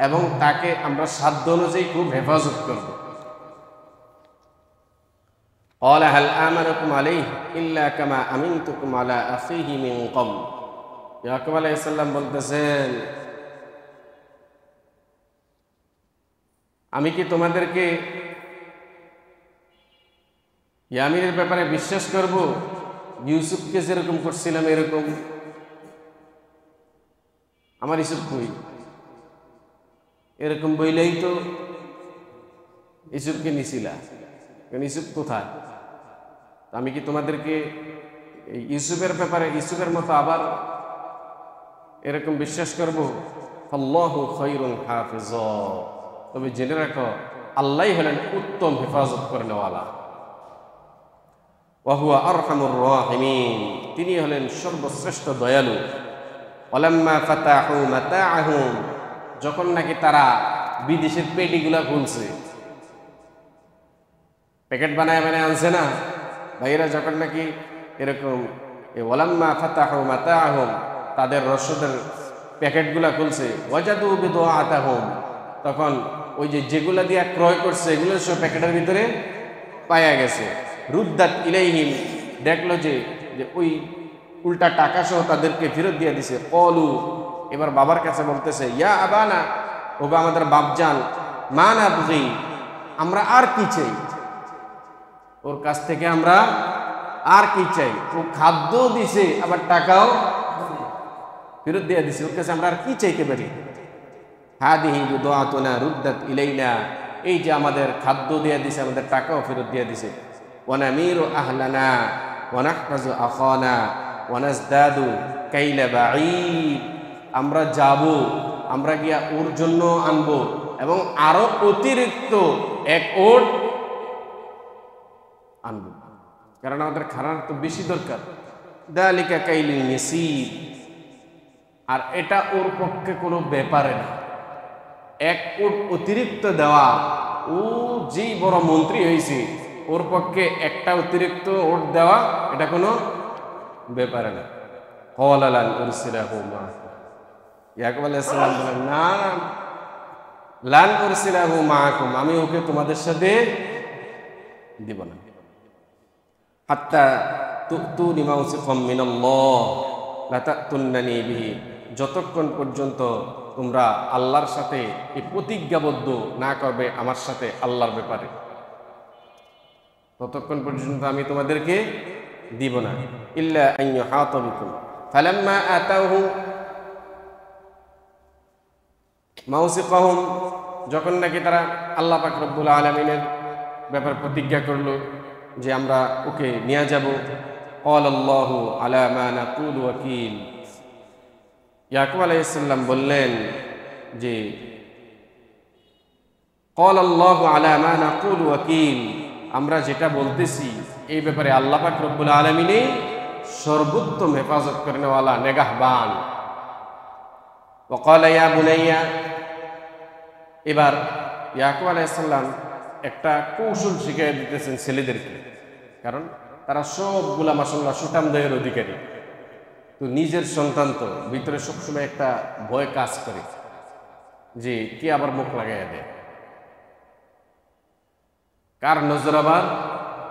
এবং তাকে আমরা সাধ্য অনুযায়ী খুব হেফাজত করব। قال هل آمنكم عليه إلا كما أمنتكم على أخيه من قبل, ইয়াকুব আলাইহিস সালাম বলতেছেন, আমি কি তোমাদেরকে ইয়ামিনের ব্যাপারে বিশ্বাস করব ইউসুফকে যেরকম করছিলাম এরকম? আমার ইউসুফ কই? এরকম বইলেই তো ইউসুফকে নিছিলা, ইউসুফ কোথায়? আমি কি তোমাদেরকে ইউসুফের ব্যাপারে ইউসুফের মতো আবার এরকম বিশ্বাস করব? আল্লাহু খায়রুন হাফিজা, তবে জেনে রাখো আল্লাহই হলেন উত্তম হেফাজত করেনওয়ালা। ওয়া হুয়া আরহামুর রাহিমিন, তিনি হলেন সর্বশ্রেষ্ঠ দয়ালু। ওয়ালাম্মা ফাতাহু মাতাআহুম, যখন নাকি তারা বিদেশের পেটিগুলা খুলছে, প্যাকেট বানায় বানায় আনছে না ভাইয়েরা, যখন নাকি এরকম ওয়ালাম্মা ফাতাহু মাতাআহুম, তাদের রসদের প্যাকেটগুলা খুলছে, ওয়াজাদু বিদআতাহুম, তখন ওই যেগুলা দিয়ে ক্রয় করছে এগুলো সব প্যাকেটের ভিতরে পাওয়া গেছে। রুদ্দাত ইলাইহিম, দেখলো যে ওই উল্টা টাকা সহ তাদেরকে ফেরত দিয়ে দিছে। ক্বালু, এবার বাবার কাছে বলতেছে, ইয়া আবানা, ওগো আমাদের বাপজান, মা নাবগি, আমরা আর কি চাই? ওর কাছ থেকে আমরা আর কি চাই? ও খাদ্য দিছে আবার টাকাও ফেরত দিয়ে দিছে, ওর কাছে আমরা আর কি চাইতে পারি? হাদিহি বিদআতুনা রুদ্দাত ইলাইনা, এই যে আমাদের খাদ্য দিয়ে দিছে, আমাদের টাকাও ফেরত দিয়ে দিছে। ওয়া নামিরু আহলানা ওয়া নাহফাজু আখানা ওয়া নাজদাদু কাইলা বাঈদ, আমরা যাব, আমরা গিয়া ওর জন্য আনবো এবং আরো অতিরিক্ত এক ওট আনবো, কারণ আমাদের খানার তো বেশি দরকার। দালিকা কাইলুন ইয়াসীর, আর এটা ওর পক্ষে কোনো ব্যাপারে না। এক ওট অতিরিক্ত দেওয়া, ও যেই বড় মন্ত্রী হয়েছে ওর পক্ষে একটা অতিরিক্ত ওট দেওয়া এটা কোনো ব্যাপারে না। ক্বালা লান উরসিলাহু মাআকুম, ইয়াকুব আলাইহিস সালাম বলেন, না না, লান উরসিলাহু মাআকুম, আমি ওকে তোমাদের সাথে দিব না। হাত্তা তু'তুনি মাওসিকাম মিনাল্লাহ লা তা'তুন্নানি বিহি, যতক্ষণ পর্যন্ত তোমরা আল্লাহর সাথে এই প্রতিজ্ঞাবদ্ধ না করবে আমার সাথে আল্লাহর ব্যাপারে, ততক্ষণ পর্যন্ত আমি তোমাদেরকে দিব না। ইল্লা আন ইউহাতা বিকুম ফালাম্মা আতাউহু মাওসিকাহুম, যখন নাকি তারা আল্লাহ পাক রব্বুল আলামিনের ব্যাপারে প্রতিজ্ঞা করলো যে আমরা ওকে নিয়ে যাব, ক্বালাল্লাহু আলা মা নাকুলু ওয়াকিল, ইয়াকুব আলাইহিস সালাম বললেন যে ক্বালাল্লাহু আলা মা নাকুলু ওয়াকিল, আমরা যেটা বলতেছি এই ব্যাপারে আল্লাহ পাক রব্বুল আলামিনই সর্বোত্তম হেফাজত করেনওয়ালা, নেগাহবান। ওয়াকালা ইয়া বুনাইয়া, এবার ইয়াকুব আলাইহিস সালাম একটা কৌশল শিখিয়ে দিতেছেন ছেলেদেরকে, কারণ তারা সবগুলা মাশাআল্লাহ সুঠাম দেহের অধিকারী। তো নিজের সন্তান তো ভিতরে সবসময় একটা ভয় কাজ করে যে কি আবার মুখ লাগাইয়া দেয়, কার নজর আবার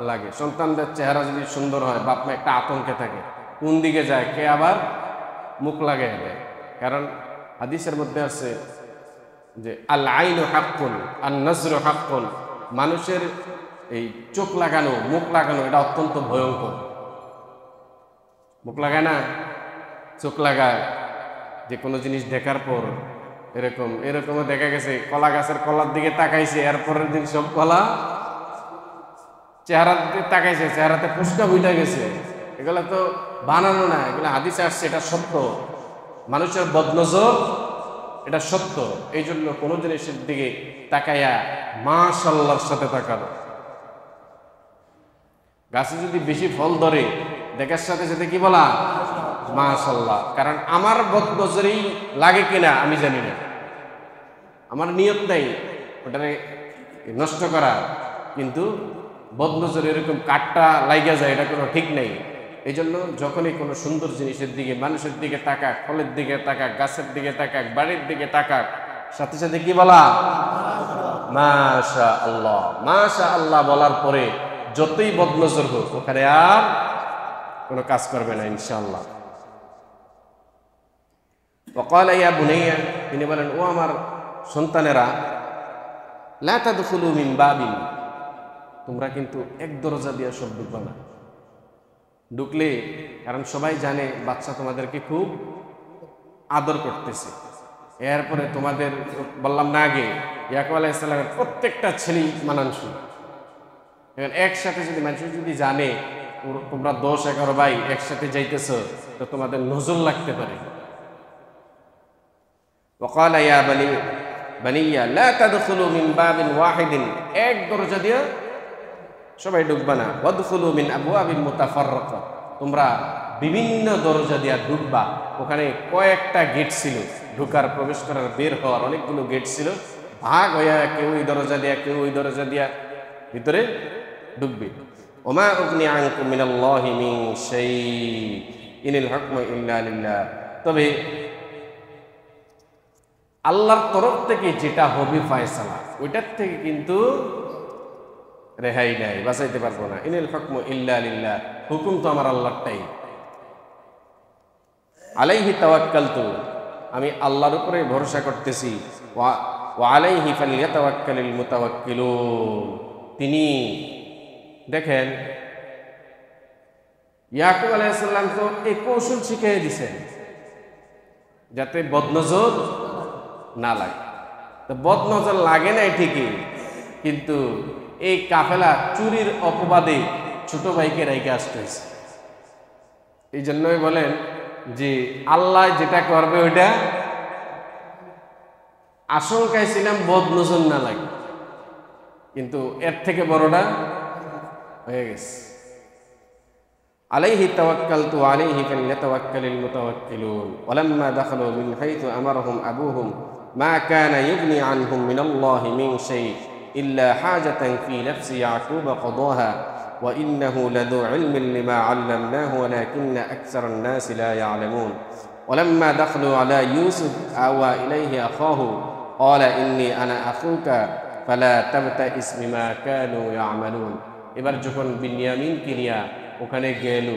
লাগে। সন্তানদের চেহারা যদি সুন্দর হয়, বাপ মা একটা আতঙ্কে থাকে, কোন দিকে যায়, কে আবার মুখ লাগাইয়া দেয়। কারণ হাদিসের মধ্যে আছে যে আল আইনু হাক্কুন আন নজরু হাক্কুন, মানুষের এই চোখ লাগানো, মুখ লাগানো এটা অত্যন্ত ভয়ঙ্কর। মুখ লাগায় না, চোখ লাগায়, যে কোনো জিনিস দেখার পর এরকমও দেখা গেছে কলা গাছের কলার দিকে তাকাইছে, এরপরের দিন সব কলা চেহারার দিকে তাকাইছে, চেহারাতে ফুসকা বুঝা গেছে। এগুলো তো বানানো না, এগুলো হাদিসে আসছে, এটা সত্য। মানুষের বদনজর এটা সত্য। এই জন্য কোনো জিনিসের দিকে তাকাইয়া মাশাআল্লাহর সাথে তাকানো। গাছে যদি বেশি ফল ধরে, দেখার সাথে সাথে কি বলা মাশাআল্লাহ। কারণ আমার বদনজরেই লাগে কিনা আমি জানি না, আমার নিয়ত নাই ওটারে নষ্ট করা, কিন্তু বদনজর এরকম কাটটা লাইগা যায়, এটা কোনো ঠিক নেই। এই জন্য যখনই কোনো সুন্দর জিনিসের দিকে, মানুষের দিকে তাকাক, ফলের দিকে তাকাক, গাছের দিকে তাকাক, বাড়ির দিকে তাকাক, সাথে সাথে কি বলা মাশাআল্লাহ। মাশাআল্লাহ বলার পরে যতই বদনজর হোক ওখানে আর কোনো কাজ করবে না ইনশাআল্লাহ। ওয়াকালা ইয়া বুনাইয়া, তিনি বলেন ও আমার সন্তানেরা, লা তাদখুলু মিন বাবিন, তোমরা কিন্তু এক দরজা দিয়ে সব ঢুকবে না। ঢুকলে, কারণ সবাই জানে বাচ্চা তোমাদেরকে খুব আদর করতেছে। এরপরে তোমাদের বললাম না আগে, ইয়াকুব আলাইহিস সালামের প্রত্যেকটা ছেলেই মানানসই। এখন একসাথে যদি মানুষ যদি জানে তোমরা 10-11 ভাই একসাথে যাইতেছ, তো তোমাদের নজর লাগতে পারে। ওয়াকালা ইয়া বানিয়া লা তাদখুলু মিন বাবিন ওয়াহিদিন, এক দরজা দিয়ে সবাই ঢুকবা না। ওয়াদখুলু মিন আবওয়াবিন মুতাফাররাকা, তোমরা বিভিন্ন দরজা দিয়ে ঢুকবা। ওখানে কয়েকটা গেট ছিল, ঢুকার, প্রবেশ করার, বের হওয়ার অনেকগুলো গেট ছিল। ভাগ হইয়া কেউ ওই দরজা দিয়া, কেউ ওই দরজা দিয়া ভিতরে ঢুকবে। ওমা উগনি আনকুম মিনাল্লাহি মিন শাই ইনিল হুকমু ইল্লা লিল্লাহ, তবে আল্লাহর তরফ থেকে যেটা হবে ফয়সালা, ওইটার থেকে কিন্তু রেহাই নাই, বাঁচাইতে পারবো না। ইনিল হুকমু ইল্লা লিল্লাহ, হুকুম তো আমার আল্লাহরটাই। আলাইহি তাওয়াক্কালতু, আমি আল্লাহর উপরে ভরসা করতেছি। ওয়া আলাইহি ফালইয়াতাওয়াক্কালিল মুতাওয়াক্কিলুন, তিনি দেখেন ইয়াকুব আলাইহিস সালাম তো এই কৌশল শিখিয়ে দিয়েছেন যাতে বদনজর না লাগে। তো বদনজর লাগে নাই ঠিকই, কিন্তু এই কাফেলা চুরির অপবাদে ছোট ভাইকে রেখে আসতে হয়েছে। এই জন্যই বলেন যে আল্লাহ যেটা করবে ওইটা আশঙ্কায় ছিলাম বদনজর না লাগে, কিন্তু এর থেকে বড়টা হয়ে গেছে। আলাইহি তাওয়াক্কালতু আলাইহি ফালইয়াতাওয়াক্কালিল মুতাওয়াক্কিলুন ওয়ালাম্মা দাখালু মিন হাইথু আমারহুম আবুহুম মা কানা ইউগনি আনহুম মিনাল্লাহি মিন শাই ইল্লা হাজাতান ফি নাফসি ইয়াকুব কাদাহা ওয়া ইন্নাহু লাযু ইলমিন লিমা আল্লামনাহু ওয়ালাকিন্না আকসারান নাসি লা ইয়ালামুন ওয়ালাম্মা দাখালু আলা ইউসুফ আওয়া ইলাইহি আখাহু ক্বালা ইন্নী আনা আখুকা ফালা তাবতাইস বিমা কানু ইয়ামালুন। এবার যখন বিনিয়ামিনকে নিয়া ওখানে গেল,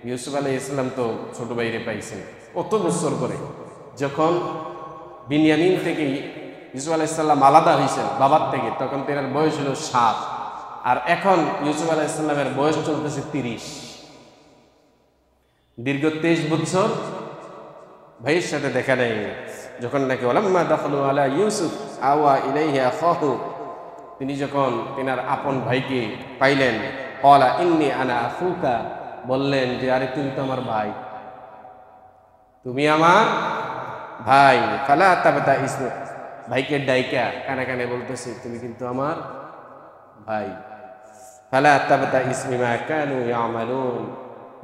ইউসুফ আলাইহিস সালাম তো ছোট ভাইরে পাইছেন কত বছর করে। যখন বিনিয়ামিন থেকে ইউসুফ আলাইহিস সালাম আলাদা হয়েছেন বাবার থেকে, তখন তার বয়স হলো 7, আর এখন ইউসুফ আলাইহিস সালামের বয়স চলতেছে 30। দীর্ঘ 23 বছর ভাইয়ের সাথে দেখা নেই। যখন নাকি ওয়ালাম্মা দাখালু আলা ইউসুফ আওয়া ইলাইহি আখাহু, তিনি যখন তেনার আপন ভাইকে পাইলেন, ক্বালা ইন্নী আনা আখুকা, বললেন যে আরে তুমি তো আমার ভাই, তুমি আমার ভাই। ফালা তাবতাইস, ভাইকে ডাইকা কানে কানে বলতেছে তুমি কিন্তু আমার ভাই। ফালা তাবতাইস বিমা কানু ইয়ামালুন,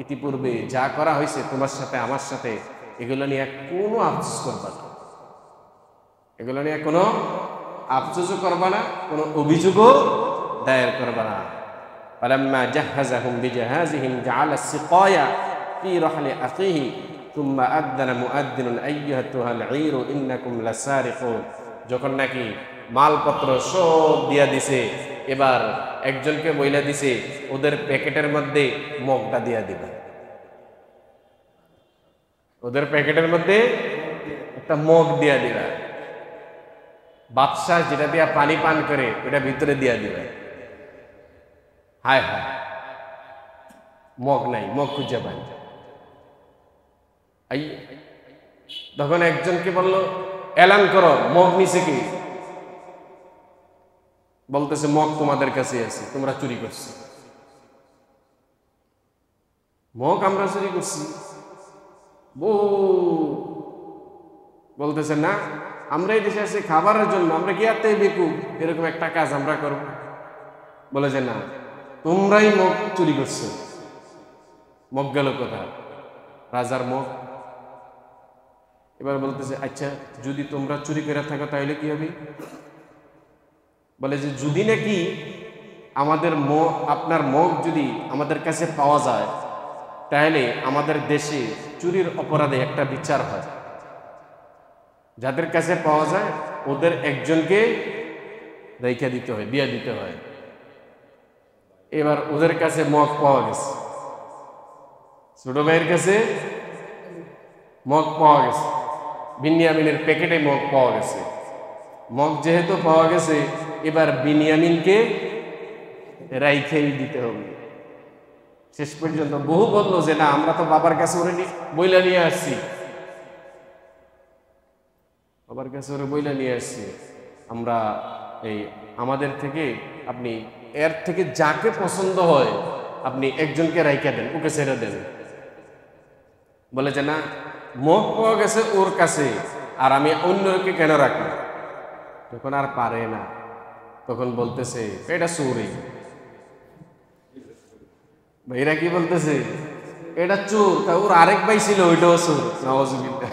ইতিপূর্বে যা করা হয়েছে তোমার সাথে আমার সাথে, এগুলো নিয়ে কোনো আফসোস করবা না। এগুলো নিয়ে কোনো আফসোসও করবা না, কোনো অভিযোগও দায়ের করবা না। ফালাম্মা জাহ্হাযাহুম বিজাহাযিহিম জাআলা আস-সিকায়া ফি রাহলি আখিহি সুম্মা আযানা মুআদ্দিনুন আইয়্যাতুহাল ঈরু ইন্নাকুম লাসারিকুন। যখন নাকি মালপত্র সব দিয়া দিছে, এবার একজনকে বইলা দিছে ওদের প্যাকেটের মধ্যে মগটা দিয়া দিবা। ওদের প্যাকেটের মধ্যে একটা মগ দিয়া দিবা। বাদশাহ যেটা দিয়া পানি পান করে ওটা ভিতরে দিয়া দিবে। হায় হায়, মগ নাই, মগ খুঁজে পাই। তখন একজনকে বলল, এলান করো মগ নিছে কি? বলতেছে মগ তোমাদের কাছে আছে, তোমরা চুরি করছো। মগ আমরা চুরি করছি? বলতেছে না, আমরা এই দেশে আছি খাবারের জন্য, আমরা কি আতে বেকু এরকম একটা কাজ আমরা করব? বলে যে না, তোমরাই মগ চুরি করছো। মগ গেল কোথায়? রাজার মগ। এবার বলতেছে আচ্ছা, যদি তোমরা চুরি করে থাকো তাহলে কি হবে? বলে যে যদি নাকি আমাদের মগ, আপনার মগ যদি আমাদের কাছে পাওয়া যায় তাহলে আমাদের দেশে চুরির অপরাধে একটা বিচার হয়। যাদের কাছে পাওয়া যায় ওদের একজনকে রেখে দিতে হয়, দিয়ে দিতে হয়। এবার ওদের কাছে মগ পাওয়া গেছে, ছোট ভাইয়ের কাছে মগ পাওয়া গেছে, বিনিয়ামিনের প্যাকেটে মগ পাওয়া গেছে। মগ যেহেতু পাওয়া গেছে, এবার বিনিয়ামিনকে রাইখেই দিতে হবে। শেষ পর্যন্ত বহু বললো যে না, আমরা তো বাবার কাছে ওরে বইলা নিয়ে আসছি, বাবার কাছে ওরে বইলা নিয়ে আসছি, আমরা এই আমাদের থেকে আপনি এর থেকে যাকে পছন্দ হয় আপনি একজনকে রাইখা দেন, ওকে ছেড়ে দেন। বলে যে না, মগ পাওয়া গেছে ওর কাছে, আর আমি অন্যকে কেন রাখবো? তখন আর পারে না, তখন বলতেছে এটা চোরই। ভাইরা কি বলতেছে? এটা চোর। ওর আরেক ভাই ছিল, ওইটাও চোর। নাউযুবিল্লাহ।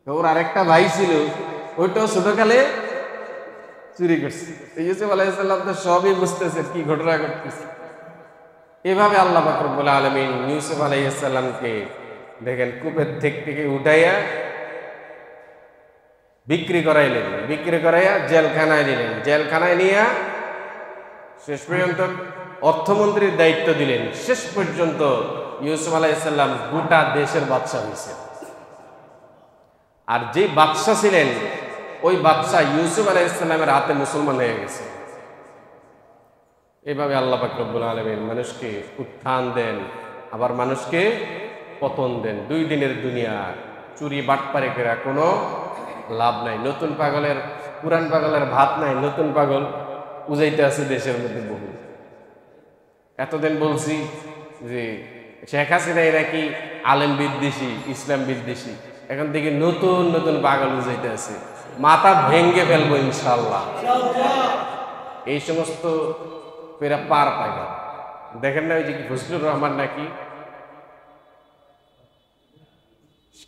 ওর আরেকটা ভাই ছিল, ওইটাও ছোটকালে চুরি করছে। ইউসুফ আলাইহিস সালাম তো সবই বুঝতেছে কি ঘটনা ঘটতেছে। এভাবে আল্লাহ পাক রব্বুল আলামিন ইউসুফ আলাইহিস সালামকে দেখেন কূপের থেকে উঠাইয়া বিক্রি করাইলেন, বিক্রি করাইয়া জেলখানায় দিলেন, জেলখানায় নিয়ে শেষ পর্যন্ত অর্থমন্ত্রীর দায়িত্ব দিলেন। শেষ পর্যন্ত ইউসুফ আলাইহিস সালাম গোটা দেশের বাদশা হয়েছে। আর যে বাদশা ছিলেন ওই বাদশা ইউসুফ আলাইহিস সালামের হাতে মুসলমান হয়ে গেছে। এইভাবে আল্লাহ পাক রব্বুল আলামিন মানুষকে উত্থান দেন, আবার মানুষকে পতন দেন। 2 দিনের দুনিয়া চুরি বাটপারে করে কোনো লাভ নাই। নতুন পাগলের, পুরান পাগলের ভাত নাই, নতুন পাগল উজাইতে আছে দেশের মধ্যে বহু। এতদিন বলছি যে শেখ হাসিনাই নাকি আলেম বিদ্বেষী, ইসলাম বিদ্বেষী, এখন থেকে নতুন নতুন পাগল উজাইতে আছে। মাথা ভেঙ্গে ফেলবো ইনশাল্লাহ। এই সমস্ত পেরা পার পাগল দেখেন না, ওই যে ফজলুর রহমান নাকি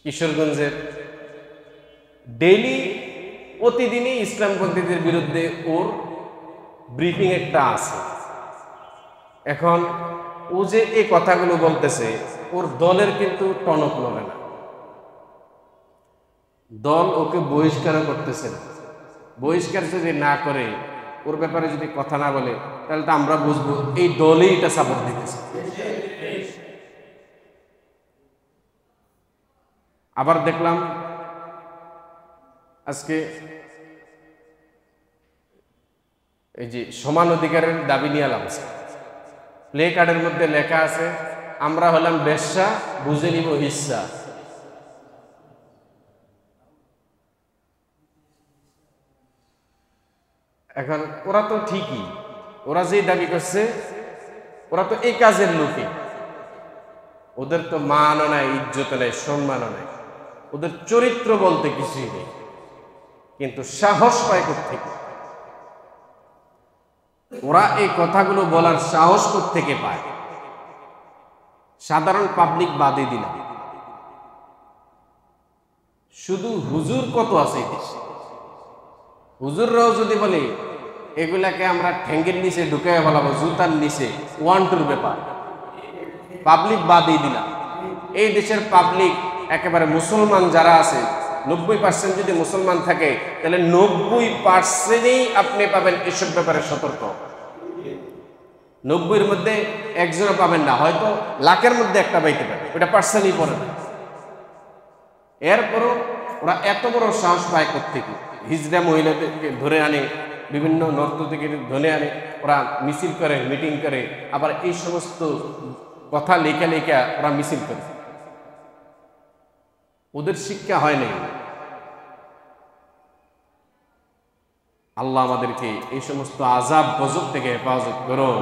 কিশোরগঞ্জের, ডেইলি প্রতিদিনই ইসলামপন্থীদের বিরুদ্ধে ওর ব্রিফিং একটা আছে। এখন ও যে এই কথাগুলো বলতেছে, ওর দলের কিন্তু টনক নড়ে না। দল ওকে বহিষ্কার করতেছে না। বহিষ্কার যদি না করে, ওর ব্যাপারে যদি কথা না বলে, তাহলে তো আমরা বুঝবো এই দলই এটা সাপোর্ট দিতেছে। আবার দেখলাম আজকে এই যে সমান অধিকারের দাবি নিয়ে লাগছে, প্লে কার্ডের মধ্যে লেখা আছে আমরা হলাম বেশ্যা, বুঝে নিব হিস্সা। এখন ওরা তো ঠিকই, ওরা যে দাবি করছে ওরা তো এই কাজের লোকই। ওদের তো মানও নাই, ইজ্জত নাই, সম্মানও নাই, ওদের চরিত্র বলতে কিছুই নেই। কিন্তু সাহস পায় কোত্থেকে? ওরা এই কথাগুলো বলার সাহস কোত্থেকে পায়? সাধারণ পাবলিক বাদে দিলাম, শুধু হুজুর কত আছে এই দেশে। হুজুররাও যদি বলে এগুলাকে আমরা ঠ্যাঙ্গের নিচে ঢুকাইয়া বলাবো, জুতার নিচে, ওয়ান টুর ব্যাপার, পাবলিক বাদই দিলাম। এই দেশের পাবলিক একেবারে মুসলমান যারা আছে 90% যদি মুসলমান থাকে তাহলে 90%ই আপনি পাবেন এসব ব্যাপারে সতর্ক। 90-এর মধ্যে একজনও পাবেন না, হয়তো লাখের মধ্যে একটা পাইতে পারে, ওটা পার্সেন্টই পড়ে না। এরপরও ওরা এত বড় সাহস পায় কোত্থেকে? হিজড়া মহিলাদেরকে ধরে আনে, বিভিন্ন নর্ত থেকে ধরে আনে, ওরা মিছিল করে, মিটিং করে, আবার এই সমস্ত কথা লেখা লেখা ওরা মিছিল করে। ওদের শিক্ষা হয় নাই। আল্লাহ আমাদেরকে এই সমস্ত আযাব গজব থেকে হেফাজত করুন।